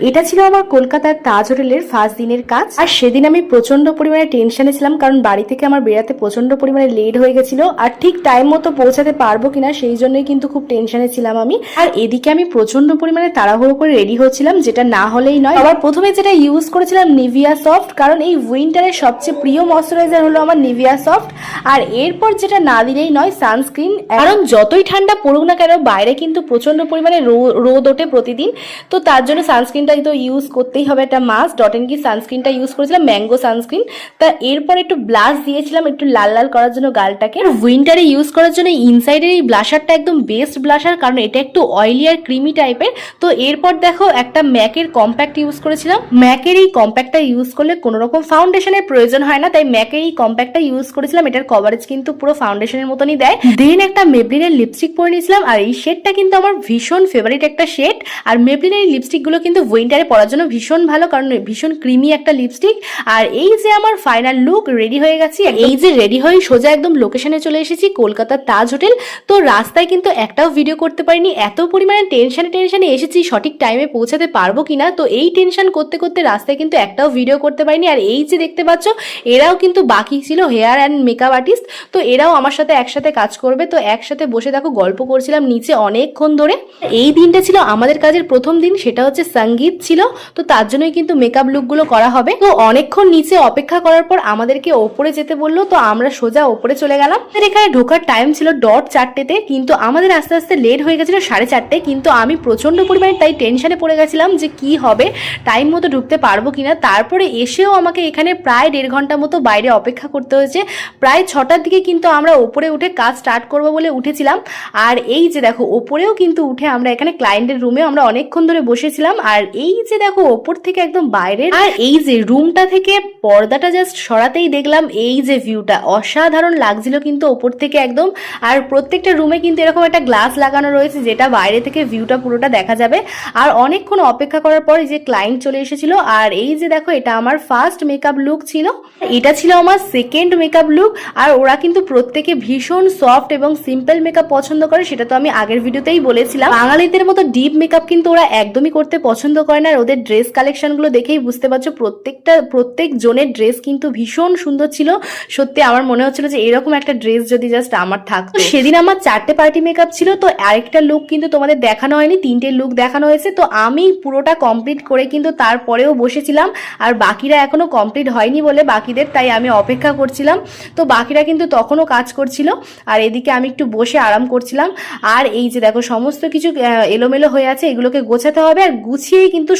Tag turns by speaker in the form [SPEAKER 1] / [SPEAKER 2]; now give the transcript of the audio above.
[SPEAKER 1] এটা ছিল আমার কলকাতার তাজ হোটেলের ফার্স্ট দিনের কাজ। আর সেদিন আমি প্রচন্ড পরিমাণে টেনশনে ছিলাম, কারণ বাড়ি থেকে আমার বেরাতে প্রচন্ড পরিমাণে লেট হয়ে গেছিল, আর ঠিক টাইম মতো পৌঁছাতে পারবো কিনা সেই জন্যই কিন্তু খুব টেনশনে ছিলাম আমি। আর এদিকে আমি প্রচন্ড পরিমাণে তাড়াহুড়ো করে রেডি হচ্ছিলাম, যেটা না হলেই নয়। আবার প্রথমে যেটা ইউজ করেছিলাম নিভিয়া সফট, কারণ এই উইন্টারের সবচেয়ে প্রিয় ময়শ্চারাইজার হলো আমার নিভিয়া সফট। আর এরপর যেটা না দিলেই নয়, সানস্ক্রিন। কারণ যতই ঠান্ডা পড়ুক না কেন, বাইরে কিন্তু প্রচন্ড পরিমাণে রোদ ওঠে প্রতিদিন, তো তার জন্য সানস্ক্রিনটা তো ইউজ করতেই হবে, একটা মাস্ট। ডট এন্ড কি সানস্ক্রিনটা ইউজ করেছিলাম, ম্যাঙ্গো সানস্ক্রিন। তা এরপর একটু ব্লাশ দিয়েছিলাম একটু লাল লাল করার জন্য গালটাকে। উইন্টারে ইউজ করার জন্য ইনসাইডের এই ব্লাশারটা একদম বেস্ট ব্লাশার, কারণ এটা একটু অয়েলি আর ক্রিমি টাইপের। তো এরপর দেখো একটা ম্যাকের কম্প্যাক্ট ইউজ করেছিলাম। ম্যাকের এই কম্প্যাক্টটা ইউজ করলে কোনো রকম ফাউন্ডেশনের প্রয়োজন হয় না, তাই ম্যাকের এই কম্প্যাক্টটা ইউজ করেছিলাম। এটার কভারেজ কিন্তু পুরো ফাউন্ডেশনের মতনই দেয়। দেন একটা মেবলিনের লিপস্টিক পরে নিয়েছিলাম, আর এই শেডটা কিন্তু আমার ভীষণ ফেভারিট একটা শেড। আর মেবলিনের এই লিপস্টিক গুলো কিন্তু উইন্টারে পরার জন্য ভীষণ ভালো, কারণ ভীষণ ক্রিমি একটা লিপস্টিক। আর এই যে আমার ফাইনাল লুক, রেডি হয়ে গেছি। এই যে রেডি হয়ে সোজা একদম লোকেশনে চলে এসেছি, কলকাতার তাজ হোটেল। তো রাস্তায় কিন্তু একটাও ভিডিও করতে পারিনি, এত পরিমাণে টেনশনে এসেছি সঠিক টাইমে পৌঁছাতে পারবো কিনা। তো এই টেনশন করতে করতে রাস্তায় কিন্তু একটাও ভিডিও করতে পারিনি। আর এই যে দেখতে পাচ্ছ, এরাও কিন্তু বাকি ছিল, হেয়ার অ্যান্ড মেকআপ আর্টিস্ট। তো এরাও আমার সাথে একসাথে কাজ করবে। তো একসাথে বসে দেখো গল্প করছিলাম নিচে অনেকক্ষণ ধরে। এই দিনটা ছিল আমাদের কাজের প্রথম দিন, সেটা হচ্ছে সঙ্গীত ছিল। তো তার জন্যই কিন্তু মেকআপ লুকগুলো করা হবে। তো অনেকক্ষণ নিচে অপেক্ষা করার পর আমাদেরকে ওপরে যেতে বললো, তো আমরা সোজা ওপরে চলে গেলাম। এখানে ঢোকার টাইম ছিল ডট 4টেতে, কিন্তু আমাদের আস্তে আস্তে লেট হয়ে গেছিল 4:30। কিন্তু আমি প্রচন্ড পরিমাণে তাই টেনশনে পড়ে গেছিলাম যে কি হবে, টাইম মতো ঢুকতে পারবো কিনা। তারপরে এসেও আমাকে এখানে প্রায় 1.5 ঘন্টা মতো বাইরে অপেক্ষা করতে হয়েছে। প্রায় 6টার দিকে কিন্তু আমরা ওপরে উঠে কাজ স্টার্ট করবো বলে উঠেছিলাম। আর এই যে দেখো ওপরেও কিন্তু উঠে আমরা এখানে ক্লায়েন্টের রুমে আমরা অনেকক্ষণ ধরে বসেছিলাম। আর এই যে দেখো ওপর থেকে একদম বাইরে, আর এই যে রুমটা থেকে পর্দাটা জাস্ট সরাতেই দেখলাম এই যে ভিউটা অসাধারণ লাগছিল কিন্তু ওপর থেকে একদম। আর প্রত্যেকটা রুমে কিন্তু এরকম একটা গ্লাস লাগানো রয়েছে, যেটা বাইরে থেকে ভিউটা পুরোটা দেখা যাবে। আর অনেকক্ষণ অপেক্ষা করার পর এই যে ক্লায়েন্ট চলে এসেছিল। আর এই যে দেখো এটা আমার ফার্স্ট মেকআপ লুক ছিল, এটা ছিল আমার সেকেন্ড মেকআপ লুক। আর ওরা কিন্তু প্রত্যেকে ভীষণ সফট এবং সিম্পল মেকআপ পছন্দ করে, সেটা তো আমি আগের ভিডিওতেই বলেছিলাম। বাঙালিদের মতো ডিপ মেকআপ কিন্তু ওরা একদমই করতে পছন্দ করে না। আর ওদের ড্রেস কালেকশন গুলো দেখেই বুঝতে পারছো, প্রত্যেক জনের ড্রেস কিন্তু ভীষণ সুন্দর ছিল। সত্যি আমার মনে হচ্ছিল যে এরকম একটা ড্রেস যদি জাস্ট আমার থাকতো। সেদিন আমার 4টে পার্টি মেকআপ ছিল, তো আরেকটা লুক কিন্তু তোমাদের দেখানো হয়নি, 3টে লুক দেখানো হয়েছে। তো আমি পুরোটা কমপ্লিট করে কিন্তু তারপরেও বসেছিলাম। আর বাকিরা এখনো কমপ্লিট হয়নি বলে বাকিদের, তাই আমি অপেক্ষা করছিলাম। তো বাকিরা কিন্তু তখনও কাজ করছিল, আর এদিকে আমি একটু বসে আরাম করছিলাম। আর এই যে দেখো সমস্ত কিছু এলোমেলো হয়ে আছে, এগুলোকে গোছাতে হবে। আর গুছিয়েই কিন্তু